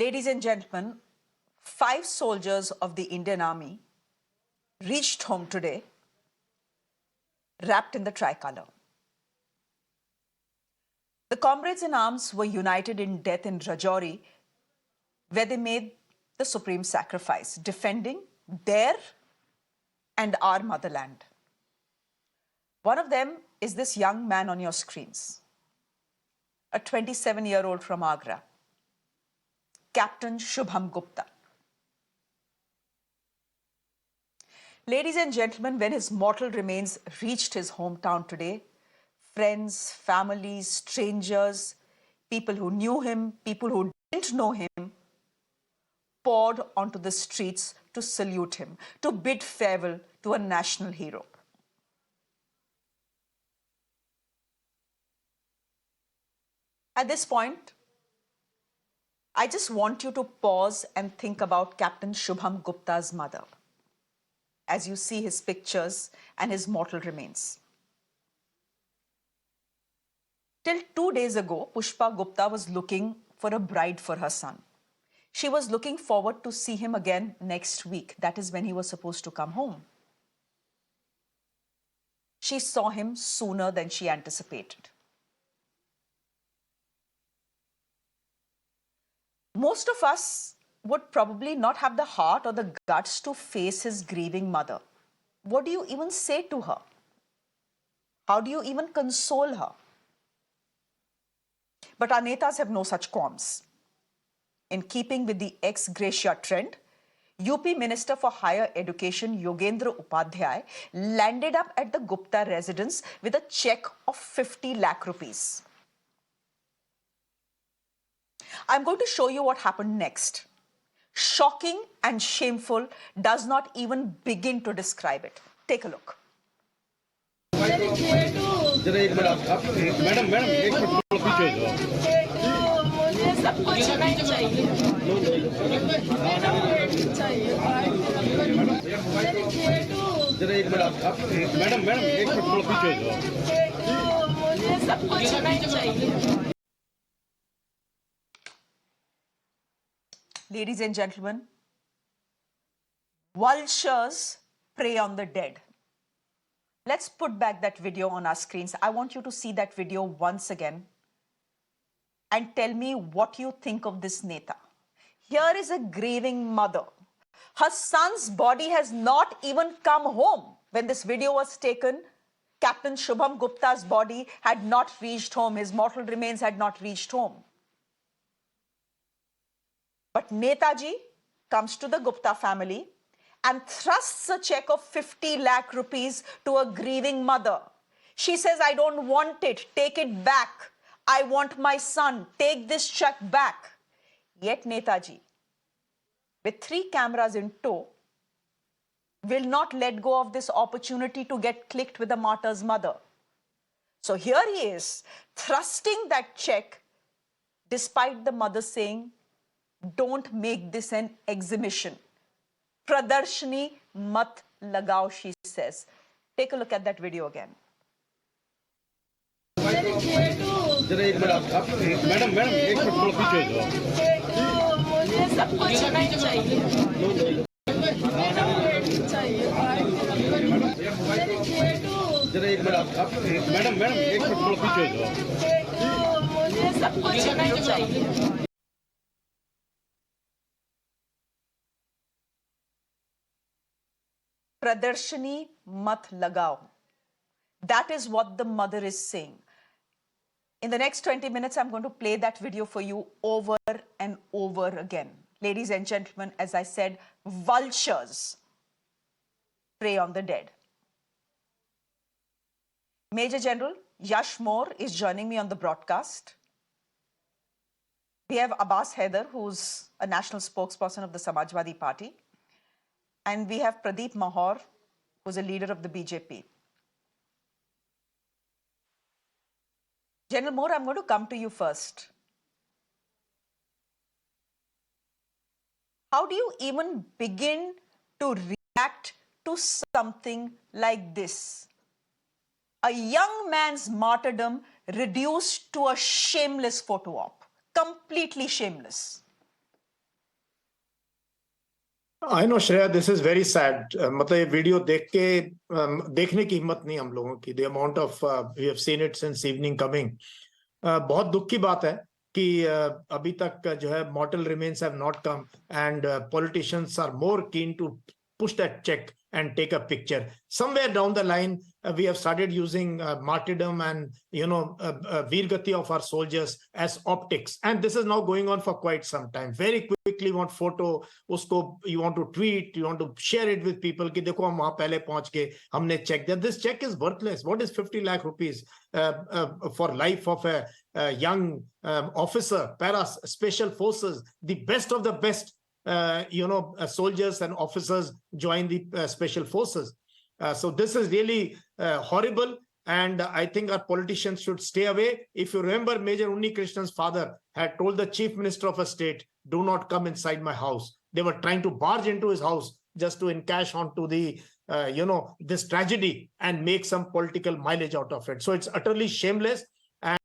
Ladies and gentlemen, 5 soldiers of the Indian Army reached home today wrapped in the tricolour. The comrades in arms were united in death in Rajouri, where they made the supreme sacrifice, defending their and our motherland. One of them is this young man on your screens, a 27-year-old from Agra, Captain Shubham Gupta. Ladies and gentlemen, when his mortal remains reached his hometown today, friends, families, strangers, people who knew him, people who didn't know him, poured onto the streets to salute him, to bid farewell to a national hero. At this point, I just want you to pause and think about Captain Shubham Gupta's mother as you see his pictures and his mortal remains. Till 2 days ago, Pushpa Gupta was looking for a bride for her son. She was looking forward to see him again next week. That is when he was supposed to come home. She saw him sooner than she anticipated. Most of us would probably not have the heart or the guts to face his grieving mother. What do you even say to her? How do you even console her? But our netas have no such qualms. In keeping with the ex gratia trend, UP Minister for Higher Education Yogendra Upadhayay landed up at the Gupta residence with a check of 50 lakh rupees. I'm going to show you what happened next. Shocking and shameful, does not even begin to describe it. Take a look. Ladies and gentlemen, vultures prey on the dead. Let's put back that video on our screens. I want you to see that video once again and tell me what you think of this neta. Here is a grieving mother. Her son's body has not even come home. When this video was taken, Captain Shubham Gupta's body had not reached home. His mortal remains had not reached home. But Netaji comes to the Gupta family and thrusts a check of 50 lakh rupees to a grieving mother. She says, I don't want it, take it back. I want my son, take this check back. Yet Netaji, with 3 cameras in tow, will not let go of this opportunity to get clicked with the martyr's mother. So here he is, thrusting that check, despite the mother saying, don't make this an exhibition. Pradarshani mat lagao, she says. Take a look at that video again. Pradarshani mat lagao. That is what the mother is saying. In the next 20 minutes, I'm going to play that video for you over and over again. Ladies and gentlemen, as I said, vultures prey on the dead. Major General Yash Moore is joining me on the broadcast. We have Abbas Haider, who's a national spokesperson of the Samajwadi party. And we have Pradeep Mahor, who's a leader of the BJP. General Moore, I'm going to come to you first. How do you even begin to react to something like this? A young man's martyrdom reduced to a shameless photo op, completely shameless. I know Shreya, this is very sad. मतलब ये video देख के देखने की हिम्मत नहीं हम लोगों की. The amount of we have seen it since evening coming. बहुत दुख की बात है कि अभी तक जो है mortal remains have not come and politicians are more keen to push that check and take a picture. Somewhere down the line, we have started using martyrdom and veer gati of our soldiers as optics, and this is now going on for quite some time. Very quickly, want photo, usko you want to tweet, you want to share it with people कि देखो हम वहां पहले पहुंच के हमने check दिया. This check is worthless. What is 50 lakh rupees for life of a young officer, para special forces, the best of the best? Soldiers and officers join the special forces. So this is really horrible, and I think our politicians should stay away. If you remember, Major Unni Krishna's father had told the chief minister of a state, do not come inside my house. They were trying to barge into his house just to encash onto the this tragedy and make some political mileage out of it. So it's utterly shameless.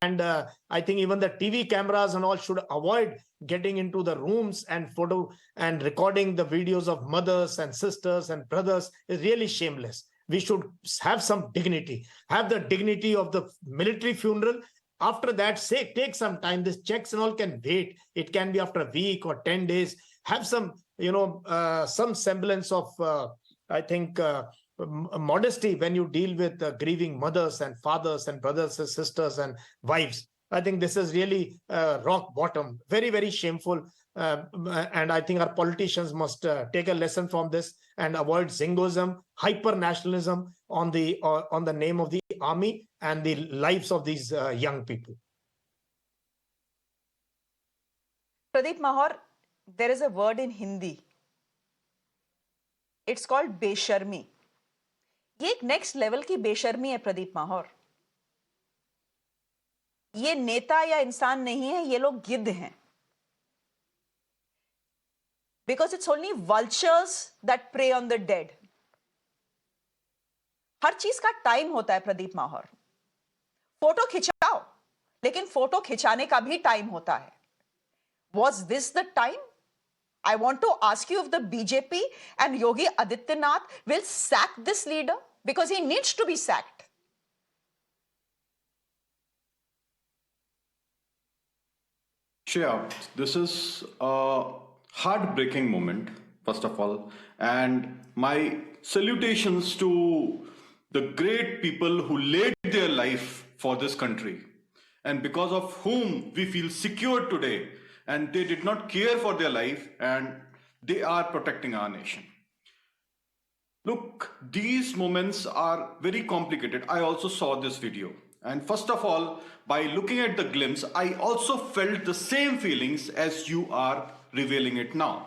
And I think even the TV cameras and all should avoid getting into the rooms and photo and recording the videos of mothers and sisters and brothers. Is really shameless. We should have some dignity, have the dignity of the military funeral. After that, take some time. This checks and all can wait. It can be after a week or 10 days. Have some, some semblance of, I think, modesty when you deal with grieving mothers and fathers and brothers and sisters and wives. I think this is really rock bottom, very, very shameful. And I think our politicians must take a lesson from this and avoid zingoism, hyper nationalism on the name of the army and the lives of these young people. Pradeep Mahar, there is a word in Hindi. It's called besharmi. ये एक next level की बेशर्मी है प्रदीप माहौर. ये नेता या इंसान नहीं है, ये लोग गिद्ध हैं. Because it's only vultures that prey on the dead. हर चीज का टाइम होता है प्रदीप माहौर. फोटो खिंचाओ, लेकिन फोटो खिंचाने का भी टाइम होता है. Was this the time? I want to ask you if the BJP and Yogi Adityanath will sack this leader, because he needs to be sacked. Shreya, this is a heartbreaking moment, first of all, and my salutations to the great people who laid their life for this country, and because of whom we feel secure today, and they did not care for their life, and they are protecting our nation. Look, these moments are very complicated. I also saw this video. And first of all, by looking at the glimpse, I also felt the same feelings as you are revealing it now.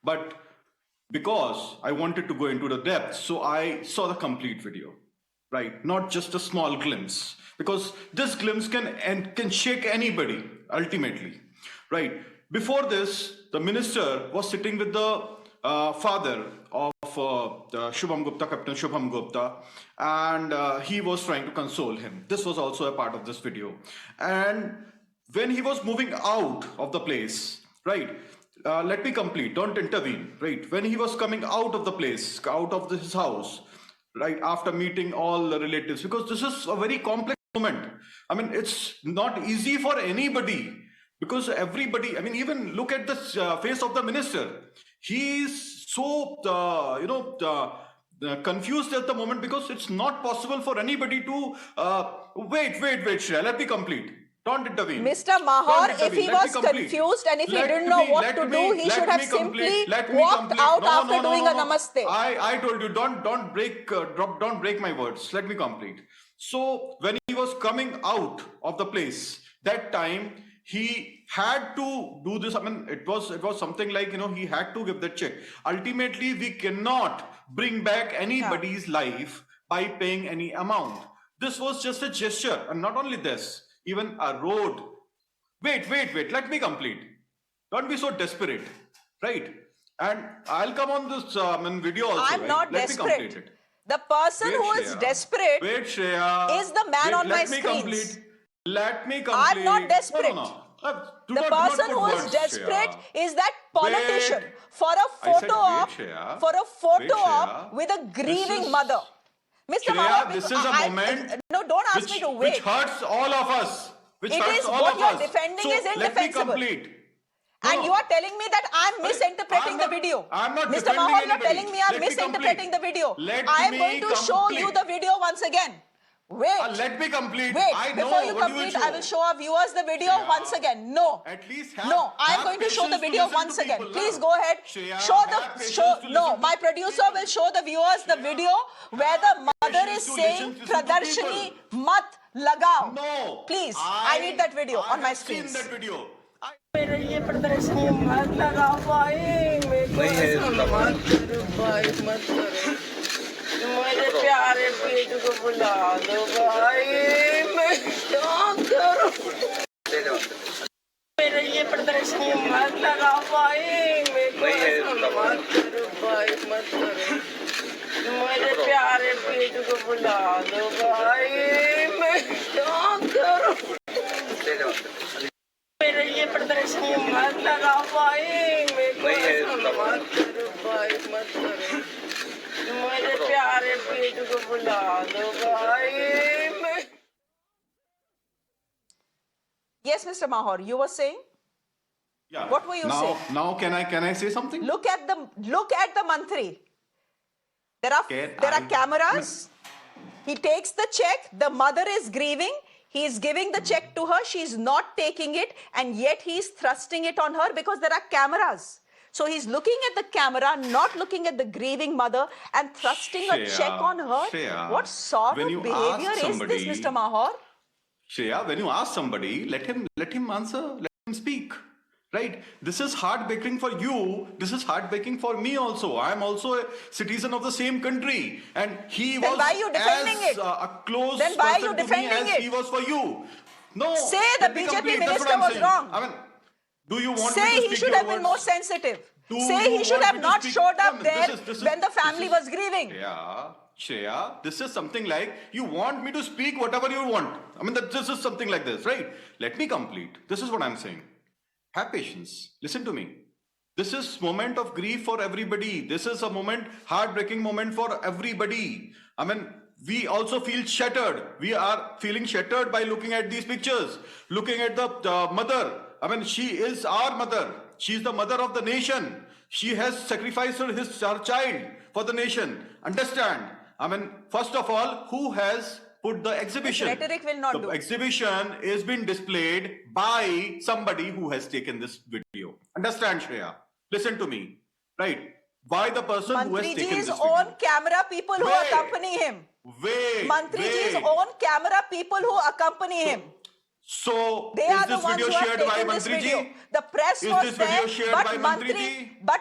But because I wanted to go into the depths, so I saw the complete video, right? Not just a small glimpse, because this glimpse can shake anybody ultimately, right? Before this, the minister was sitting with the father of Shubham Gupta, Captain Shubham Gupta, and he was trying to console him. This was also a part of this video. And when he was moving out of the place, right, let me complete, don't intervene, right? When he was coming out of the place, out of his house, right, after meeting all the relatives, because this is a very complex moment. I mean, it's not easy for anybody, because everybody, I mean, even look at the face of the minister. He's so, confused at the moment, because it's not possible for anybody to, wait, Shreya, let me complete. Don't intervene. Mr. Mahar, if he was confused and if he didn't know what to do, he should have simply walked out after doing a namaste. I told you, don't break my words. Let me complete. So when he was coming out of the place, that time he had to do this. I mean, it was something like, he had to give the check. Ultimately, we cannot bring back anybody's life by paying any amount. This was just a gesture, and not only this, even a road. Wait, let me complete. Don't be so desperate, right? And I'll come on this video also. I'm not desperate. The person who is desperate is the man on my screens. Let me complete. I'm not desperate. No. Do The not person put who is words, desperate Shreya. is that politician Wait. for a I said photo wait, op, Shreya. for a Wait, photo Shreya. op with a This grieving is- mother. Mr. Mahar, Shreya, this is a moment no, don't ask me to which wait. hurts all of us. Which It hurts is all what of you're us. defending So is let me indefensible. complete. And No. you are telling me that I'm misinterpreting the video. I'm not Mr. defending Mahar, you're anybody. telling me I'm Let me misinterpreting complete. the video. Let I am me going to show you complete. the video once again. Wait. Let me complete. Wait. I know Before you what complete, you will I will show our viewers the video Shreya, once again. No. At least have, No, I am have going to show the patience to video listen once to again. people, Please na? go ahead. Shreya, Show have the patience show. to No, listen to my producer people. will show the viewers the Shreya, video where the have mother is patience to saying listen to Pradarshini people. mat lagao. No. Please, I need that video I on my have seen screens. that video. मेरे ये प्रदर्शनी मत लगाओ भाई मेरे को ऐसा मत करो भाई मत करो मेरे प्यारे पेट को बुला दो भाई मैं क्या करूं मेरे ये प्रदर्शनी मत लगाओ भाई मेरे को ऐसा मत करो भाई मत करो मेरे प्यारे पेट को बुला दो भाई मैं क्या करूं मेरे ये प्रदर्शनी मत लगाओ भाई मेरे को ऐसा मत करो भाई मत करो मेरे प्यारे पेट को बुला दो भाई मैं Yes, Mr. Mahar, you were saying? Yeah. What were you saying? Now can I say something? Look at the mantri. There are I- cameras. He takes the check. The mother is grieving. He is giving the check to her. She's not taking it, and yet he's thrusting it on her because there are cameras. So he's looking at the camera, not looking at the grieving mother, and thrusting a Shreya, check on her. Shreya, What sort when of you behavior ask is somebody- this, Mr. Mahar? Shreya, when you ask somebody, let him answer, let him speak. Right? This is heartbreaking for you. This is heartbreaking for me also. I am also a citizen of the same country. And he Then was why are you defending as it? A close Then why are you person to me defending as it? he was for you. No. Say the let me BJP complete. That's what minister I'm was saying. wrong. I mean, do you want Say me to he speak should your have been words? more sensitive. Do Say you he should want have me to not speak- showed No, up no, there this is- when the family was grieving. Shreya, this is something like you want me to speak whatever you want. I mean, this is something like this, right? Let me complete. This is what I'm saying. Have patience. Listen to me. This is moment of grief for everybody. This is a moment, heartbreaking moment for everybody. I mean, we also feel shattered. We are feeling shattered by looking at these pictures, looking at the mother. I mean, she is our mother. She is the mother of the nation. She has sacrificed her child for the nation. Understand? I mean, first of all, who has put the exhibition? This rhetoric will not the do. exhibition is being displayed by somebody who has taken this video. Understand, Shreya? Listen to me. Right? By the person who has taken Mantriji's this video. own camera people who Wait. accompany him. Wait. Mantriji's wait. own camera people who accompany him. So, They is are the this ones video who have shared by taken this Mantriji? video. The press Is was this video there, shared but by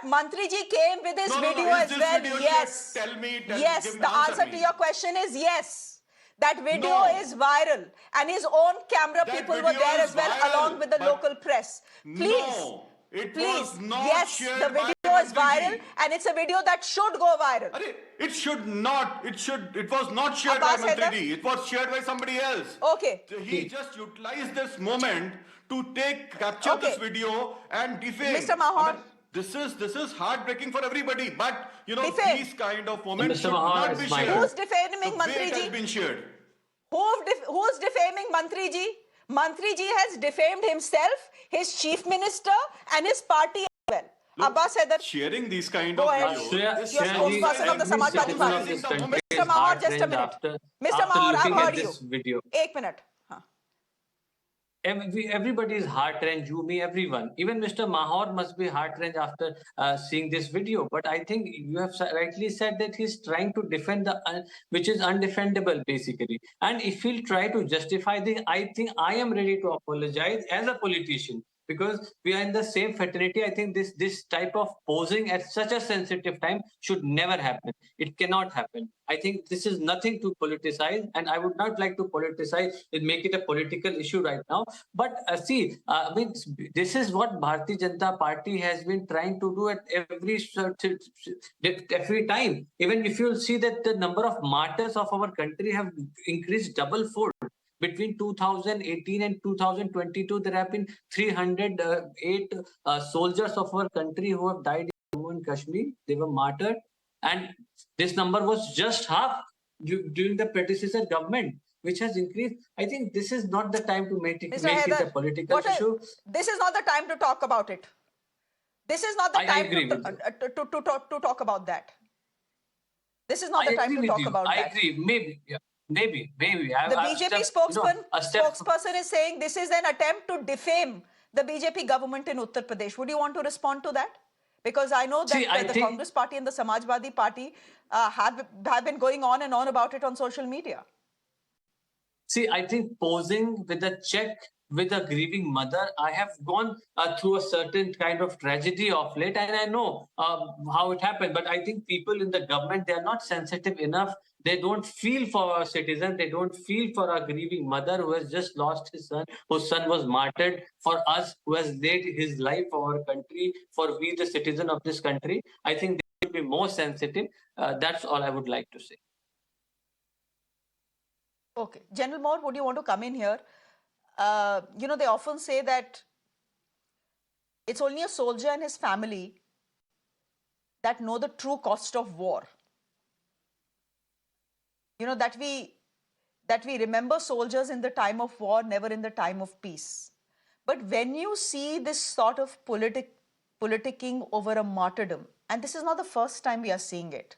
Mantriji came with his No, no, no. video Is as this well. video Yes. shared? Tell me, yes. give me, The answer me. to your question is yes. That video No. is viral, and his own camera That people were video there is as well, viral, along with the but local press. Please. No, it Please, was not yes, shared the by video is viral, Mantriji. and it's a video that should go viral. It should not. It was not shared Abbas by Haider? Mantriji. It was shared by somebody else. Okay. He just utilized this moment to capture Okay. this video and defame. Mr. Mahar. I mean, this is heartbreaking for everybody. But Defame. these kind of moments Mr. should Mahar, not be it's my shared. Who's defaming the way it Mantriji? has been shared. Who's defaming Mantriji? Mantriji has defamed himself, his chief minister, and his party as well. Look, Abbas Haider, sharing these kind Go of ahead. videos. Shreya, is You're Shreya ji, spokesperson of the every Samajwadi citizen Party. of this country Mr. is Mahar, just a heart-wrenched minute. after Mr. Mahar, I've looking at heard you. this video. Ek minute. Huh. Everybody is heart-wrenched, you, me, everyone. Even Mr. Mahar must be heart-wrenched after seeing this video. But I think you have rightly said that he's trying to defend which is undefendable, basically. And if he'll try to justify I think I am ready to apologize as a politician. Because we are in the same fraternity. I think this type of posing at such a sensitive time should never happen. It cannot happen. I think this is nothing to politicize, and I would not like to politicize and make it a political issue right now. But I mean, this is what Bharatiya Janata Party has been trying to do at every time. Even if you'll see that the number of martyrs of our country have increased double fold. Between 2018 and 2022, there have been 308 soldiers of our country who have died in Jammu and Kashmir. They were martyred, and this number was just half during the predecessor government, which has increased. I think this is not the time to make it, Mr. make it a Haider, political issue. this is not the time to talk about it. This is not the I time agree with you. to talk about that. This is not I the time agree to with talk you. about I that. agree. Maybe, yeah. Maybe. The BJP spokesperson is saying this is an attempt to defame the BJP government in Uttar Pradesh. Would you want to respond to that? Because I know that the Congress party and the Samajwadi party have been going on and on about it on social media. See, I think posing with a check with a grieving mother, I have gone through a certain kind of tragedy of late, and I know how it happened. But I think people in the government, they are not sensitive enough. They don't feel for our citizens. They don't feel for a grieving mother who has just lost his son, whose son was martyred for us, who has laid his life for our country, for we, the citizen of this country. I think they should be more sensitive. That's all I would like to say. Okay. General Moore, would you want to come in here? They often say that it's only a soldier and his family that know the true cost of war. That we remember soldiers in the time of war, never in the time of peace. But when you see this sort of politicking over a martyrdom, and this is not the first time we are seeing it,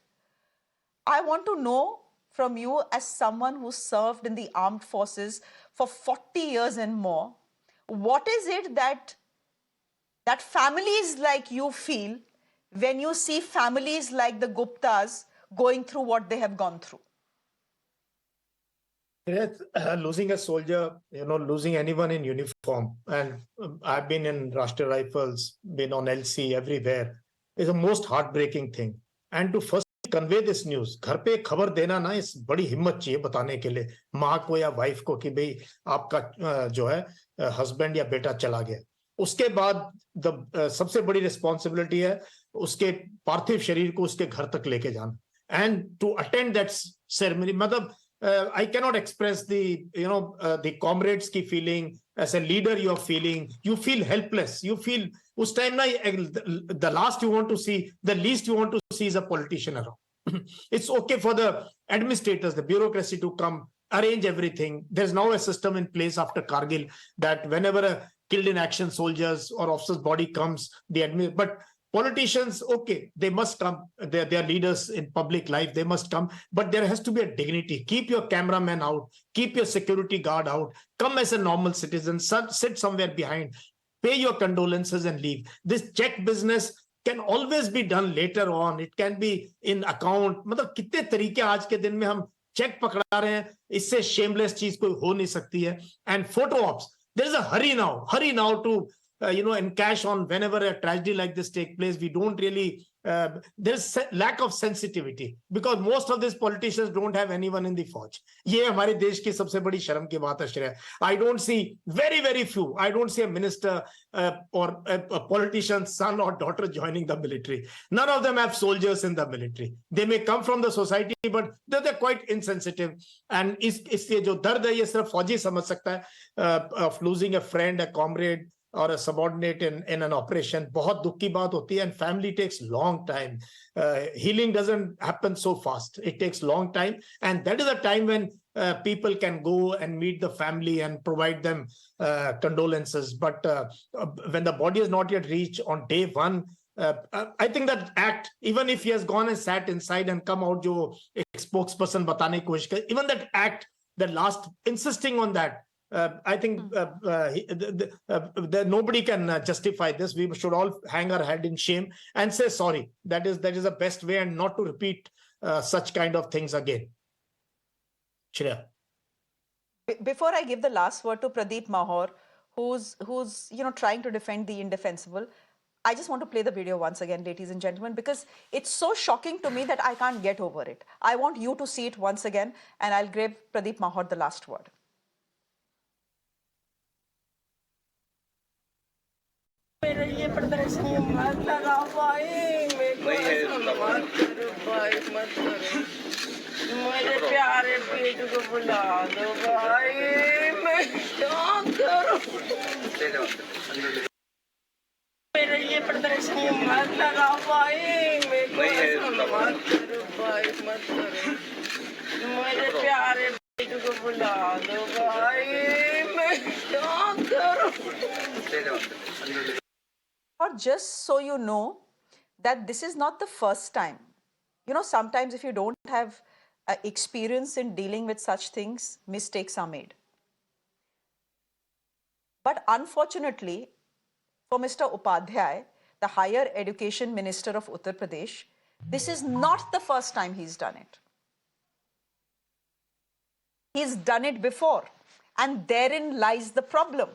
I want to know from you, as someone who served in the armed forces for 40 years and more, what is it that families like you feel when you see families like the Guptas going through what they have gone through? Losing a soldier, losing anyone in uniform, and I've been in Rashtriya Rifles, been on LC, everywhere, is the most heartbreaking thing. And to first convey this news, घर पे खबर देना ना, इस बड़ी हिम्मत चाहिए बताने के लिए माँ को या वाइफ को कि भाई आपका जो है हस्बैंड या बेटा चला गया. उसके बाद सबसे बड़ी रिस्पॉन्सिबिलिटी है उसके पार्थिव शरीर को उसके घर तक लेके जाना. And to attend that ceremony, मतलब I cannot express the comrades की feeling. As a leader, you feel helpless. You feel उस time ना the last you want to see, the least you want to see is a politician around. It's okay for the administrators, the bureaucracy to come, arrange everything. There's now a system in place after Kargil that whenever a killed in action soldiers or officer's body comes, but politicians, okay, they must come. They are leaders in public life. They must come. But there has to be a dignity. Keep your cameraman out. Keep your security guard out. Come as a normal citizen. Sit somewhere behind. Pay your condolences and leave. This check business can always be done later on. It can be in account. मतलब कितने तरीके आज के दिन में हम check पकड़ा रहे हैं. इससे shameless चीज कोई हो नहीं सकती है. And photo ops. There is a hurry now to encash on whenever a tragedy like this take place. We don't really, there's lack of sensitivity because most of these politicians don't have anyone in the forge. ये हमारे देश की सबसे बड़ी शर्म की बात है Shreya. I don't see very few. I don't see a minister or a politician's son or daughter joining the military. None of them have soldiers in the military. They may come from the society, but they're quite insensitive. And इसलिए जो दर्द है ये सिर्फ फौजी समझ सकता है of losing a friend, a comrade, or a subordinate in an operation. बहुत दुख की बात होती है, and family takes long time. Healing doesn't happen so fast. It takes long time, and that is a time when people can go and meet the family and provide them condolences. But when the body is not yet reached on day one, I think that act, even if he has gone and sat inside and come out, जो एक spokesperson बताने की कोशिश कर, even that act, that last insisting on that, I think nobody can justify this. We should all hang our head in shame and say sorry. That is the best way, and not to repeat such kind of things again. Shreya. Before I give the last word to Pradeep Mahor, who's trying to defend the indefensible, I just want to play the video once again, ladies and gentlemen, because it's so shocking to me that I can't get over it. I want you to see it once again, and I'll give Pradeep Mahor the last word. मेरे ये प्रदर्शनी मत लगा भाई, मेरे को मत करो भाई, मत करो, मेरे प्यारे बेटे को बुला दो भाई. मेरे ये प्रदर्शनी मत लगा भाई, मेरे को ऐसा मत करो भाई, मत करो। मेरे प्यारे बेटे को बुला दो भाई, मैं क्या करूं? Or just so you know that this is not the first time. You know, sometimes if you don't have experience in dealing with such things, mistakes are made. But unfortunately, for Mr. Upadhyay, the higher education minister of Uttar Pradesh, this is not the first time he's done it. He's done it before, and therein lies the problem.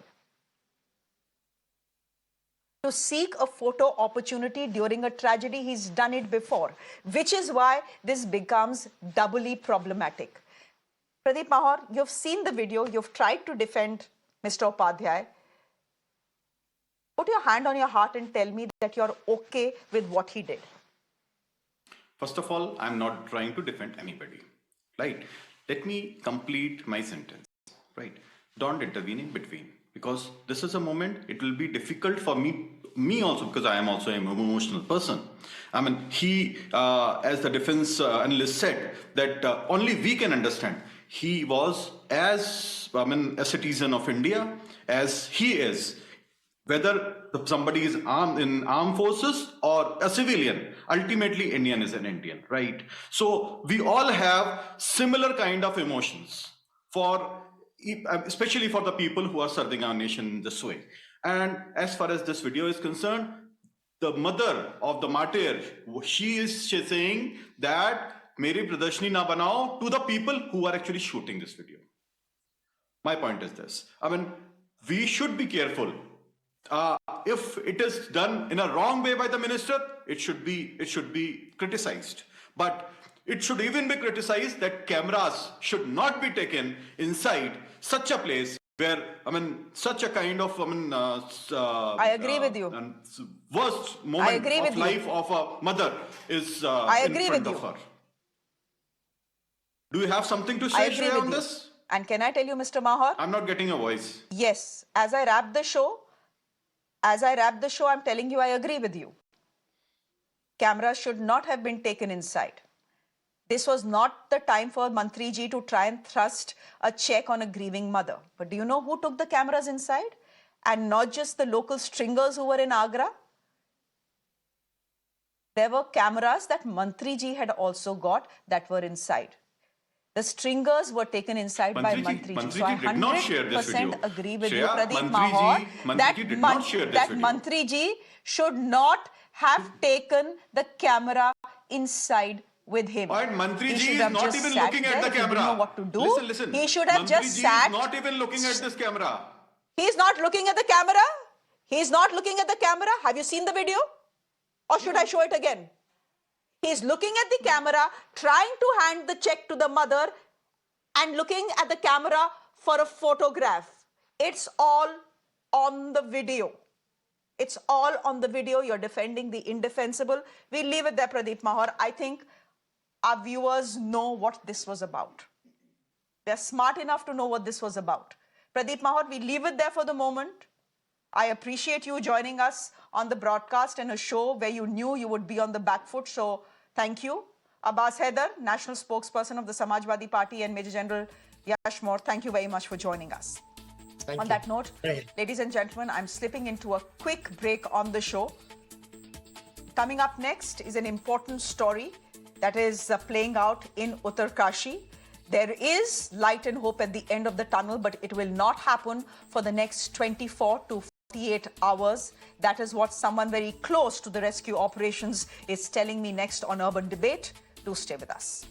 To seek a photo opportunity during a tragedy, he's done it before, which is why this becomes doubly problematic. Pradeep Mahar, you've seen the video, you've tried to defend Mr. Upadhyay. Put your hand on your heart and tell me that you're okay with what he did. First of all, I'm not trying to defend anybody, right? Let me complete my sentence, right? Don't intervene in between, because this is a moment, it will be difficult for me also, because I am also an emotional person. I mean, he, as the defense analyst said, that only we can understand. He was a citizen of India as he is. Whether somebody is armed in armed forces or a civilian, ultimately Indian is an Indian, right? So we all have similar kind of emotions, especially for the people who are serving our nation in this way. And as far as this video is concerned, the mother of the martyr, she is saying that Meri Pradarshani na banao to the people who are actually shooting this video. My point is this. I mean, we should be careful. If it is done in a wrong way by the minister, it should be criticized. But it should even be criticized that cameras should not be taken inside such a place where, such a kind of, I agree with you. Worst moment of life of a mother is in front of her. Do you have something to say, Shreya, on this? And can I tell you, Mr. Mahar? I'm not getting a voice. Yes. As I wrap the show, I'm telling you I agree with you. Cameras should not have been taken inside. This was not the time for Mantri ji to try and thrust a check on a grieving mother. But do you know who took the cameras inside? And not just the local stringers who were in Agra. There were cameras that Mantri ji had also got that were inside. The stringers were taken inside by Mantri ji. So I 100% agree with you, Pradeep Mahar, that Mantri ji should not have taken the camera inside with him. But Mantri ji is not even looking at the camera. He didn't know what to do. Listen. He should have just sat. Mantri ji is not even looking at this camera. He's not looking at the camera? He's not looking at the camera? Have you seen the video? Or should I show it again? He's looking at the camera, trying to hand the check to the mother and looking at the camera for a photograph. It's all on the video. It's all on the video. You're defending the indefensible. We'll leave it there, Pradeep Mahar. I think our viewers know what this was about. They're smart enough to know what this was about. Pradeep Mahar, we leave it there for the moment. I appreciate you joining us on the broadcast and a show where you knew you would be on the back foot. So thank you. Abbas Haider, National Spokesperson of the Samajwadi Party, and Major General Yash Moore, thank you very much for joining us. Thank on you. that note, ladies and gentlemen, I'm slipping into a quick break on the show. Coming up next is an important story that is playing out in Uttarkashi. There is light and hope at the end of the tunnel, but it will not happen for the next 24 to 48 hours. That is what someone very close to the rescue operations is telling me next on Urban Debate. Do stay with us.